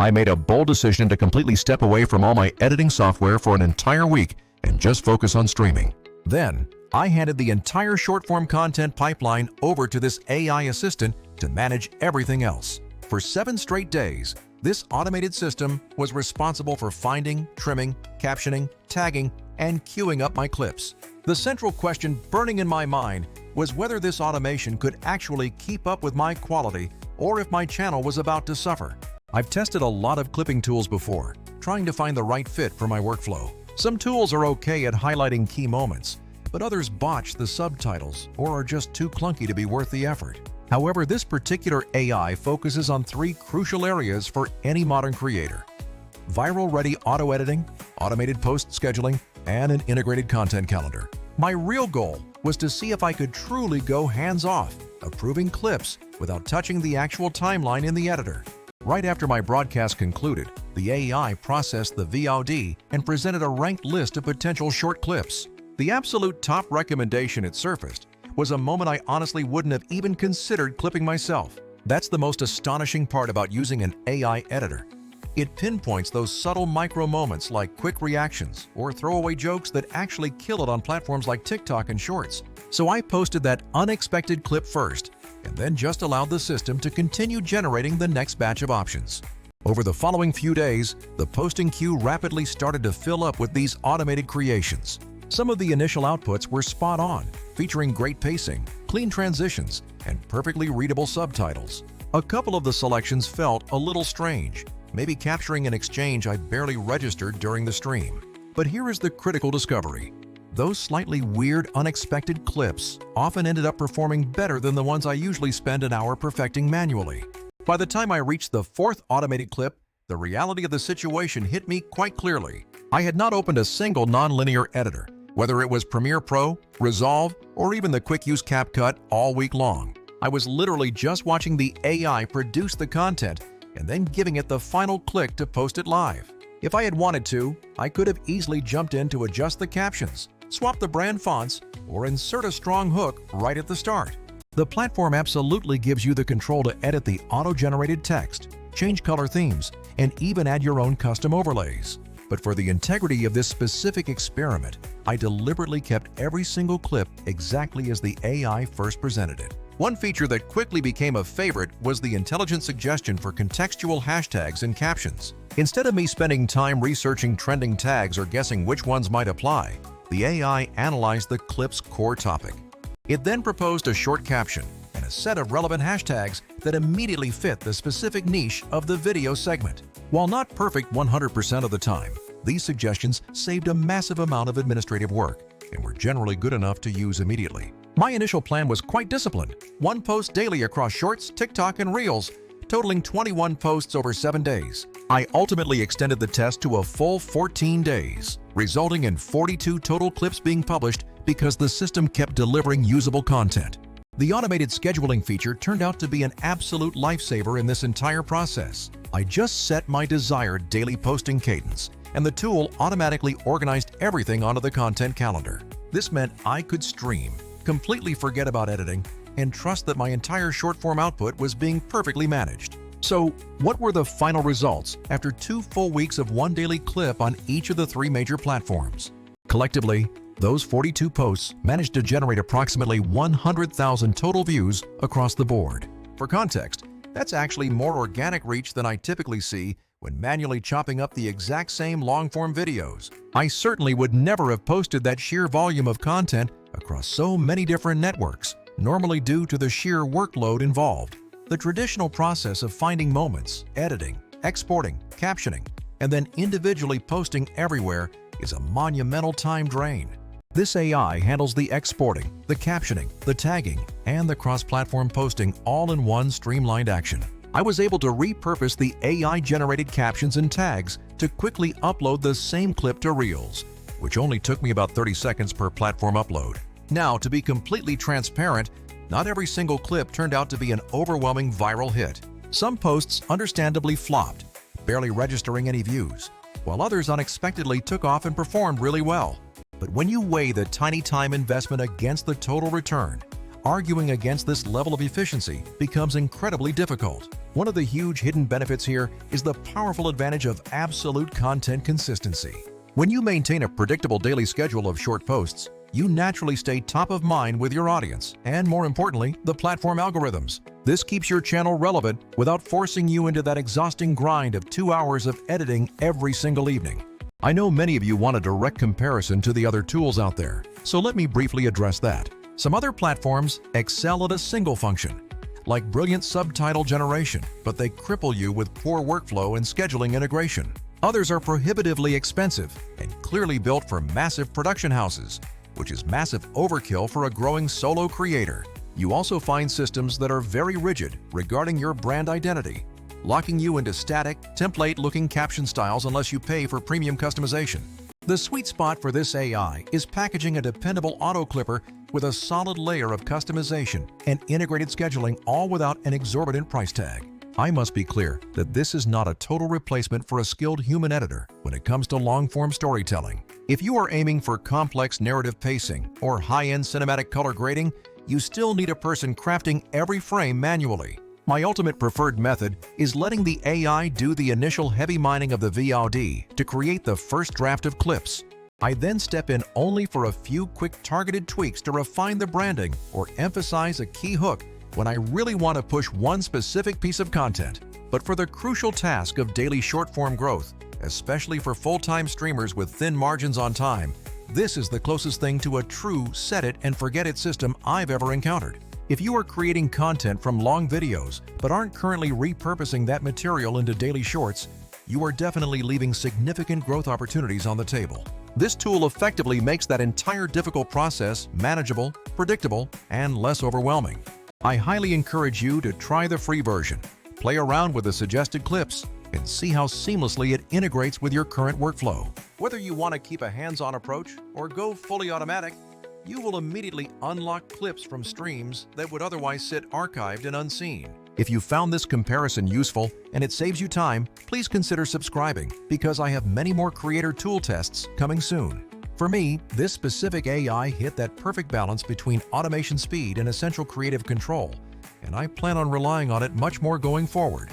I made a bold decision to completely step away from all my editing software for an entire week and just focus on streaming. Then, I handed the entire short-form content pipeline over to this AI assistant to manage everything else. For 7 straight days, this automated system was responsible for finding, trimming, captioning, tagging, and queuing up my clips. The central question burning in my mind was whether this automation could actually keep up with my quality or if my channel was about to suffer. I've tested a lot of clipping tools before, trying to find the right fit for my workflow. Some tools are okay at highlighting key moments, but others botch the subtitles or are just too clunky to be worth the effort. However, this particular AI focuses on 3 crucial areas for any modern creator: viral-ready auto-editing, automated post-scheduling, and an integrated content calendar. My real goal was to see if I could truly go hands-off, approving clips without touching the actual timeline in the editor. Right after my broadcast concluded, the AI processed the VOD and presented a ranked list of potential short clips. The absolute top recommendation it surfaced was a moment I honestly wouldn't have even considered clipping myself. That's the most astonishing part about using an AI editor. It pinpoints those subtle micro moments like quick reactions or throwaway jokes that actually kill it on platforms like TikTok and Shorts. So I posted that unexpected clip first, and then just allowed the system to continue generating the next batch of options. Over the following few days, the posting queue rapidly started to fill up with these automated creations. Some of the initial outputs were spot on, featuring great pacing, clean transitions, and perfectly readable subtitles. A couple of the selections felt a little strange, maybe capturing an exchange I barely registered during the stream. But here is the critical discovery. Those slightly weird, unexpected clips often ended up performing better than the ones I usually spend an hour perfecting manually. By the time I reached the 4th automated clip, the reality of the situation hit me quite clearly. I had not opened a single nonlinear editor, whether it was Premiere Pro, Resolve, or even the quick-use CapCut all week long. I was literally just watching the AI produce the content and then giving it the final click to post it live. If I had wanted to, I could have easily jumped in to adjust the captions, swap the brand fonts, or insert a strong hook right at the start. The platform absolutely gives you the control to edit the auto-generated text, change color themes, and even add your own custom overlays. But for the integrity of this specific experiment, I deliberately kept every single clip exactly as the AI first presented it. One feature that quickly became a favorite was the intelligent suggestion for contextual hashtags and captions. Instead of me spending time researching trending tags or guessing which ones might apply, the AI analyzed the clip's core topic. It then proposed a short caption and a set of relevant hashtags that immediately fit the specific niche of the video segment. While not perfect 100% of the time, these suggestions saved a massive amount of administrative work and were generally good enough to use immediately. My initial plan was quite disciplined: 1 post daily across Shorts, TikTok, and Reels, totaling 21 posts over 7 days. I ultimately extended the test to a full 14 days, resulting in 42 total clips being published because the system kept delivering usable content. The automated scheduling feature turned out to be an absolute lifesaver in this entire process. I just set my desired daily posting cadence, and the tool automatically organized everything onto the content calendar. This meant I could stream, completely forget about editing, and trust that my entire short-form output was being perfectly managed. So, what were the final results after 2 full weeks of 1 daily clip on each of the 3 major platforms? Collectively, those 42 posts managed to generate approximately 100,000 total views across the board. For context, that's actually more organic reach than I typically see when manually chopping up the exact same long-form videos. I certainly would never have posted that sheer volume of content across so many different networks, normally due to the sheer workload involved. The traditional process of finding moments, editing, exporting, captioning, and then individually posting everywhere is a monumental time drain. This AI handles the exporting, the captioning, the tagging, and the cross-platform posting all in one streamlined action. I was able to repurpose the AI-generated captions and tags to quickly upload the same clip to Reels, which only took me about 30 seconds per platform upload. Now, to be completely transparent, not every single clip turned out to be an overwhelming viral hit. Some posts understandably flopped, barely registering any views, while others unexpectedly took off and performed really well. But when you weigh the tiny time investment against the total return, arguing against this level of efficiency becomes incredibly difficult. One of the huge hidden benefits here is the powerful advantage of absolute content consistency. When you maintain a predictable daily schedule of short posts, you naturally stay top of mind with your audience and, more importantly, the platform algorithms. This keeps your channel relevant without forcing you into that exhausting grind of 2 hours of editing every single evening. I know many of you want a direct comparison to the other tools out there, so let me briefly address that. Some other platforms excel at a single function, like brilliant subtitle generation, but they cripple you with poor workflow and scheduling integration. Others are prohibitively expensive and clearly built for massive production houses, which is massive overkill for a growing solo creator. You also find systems that are very rigid regarding your brand identity, locking you into static, template-looking caption styles unless you pay for premium customization. The sweet spot for this AI is packaging a dependable auto clipper with a solid layer of customization and integrated scheduling, all without an exorbitant price tag. I must be clear that this is not a total replacement for a skilled human editor when it comes to long-form storytelling. If you are aiming for complex narrative pacing or high-end cinematic color grading, you still need a person crafting every frame manually. My ultimate preferred method is letting the AI do the initial heavy mining of the VOD to create the first draft of clips. I then step in only for a few quick targeted tweaks to refine the branding or emphasize a key hook when I really want to push one specific piece of content. But for the crucial task of daily short-form growth, especially for full-time streamers with thin margins on time, this is the closest thing to a true set-it-and-forget-it system I've ever encountered. If you are creating content from long videos but aren't currently repurposing that material into daily shorts, you are definitely leaving significant growth opportunities on the table. This tool effectively makes that entire difficult process manageable, predictable, and less overwhelming. I highly encourage you to try the free version, play around with the suggested clips, and see how seamlessly it integrates with your current workflow. Whether you want to keep a hands-on approach or go fully automatic, you will immediately unlock clips from streams that would otherwise sit archived and unseen. If you found this comparison useful and it saves you time, please consider subscribing because I have many more creator tool tests coming soon. For me, this specific AI hit that perfect balance between automation speed and essential creative control, and I plan on relying on it much more going forward.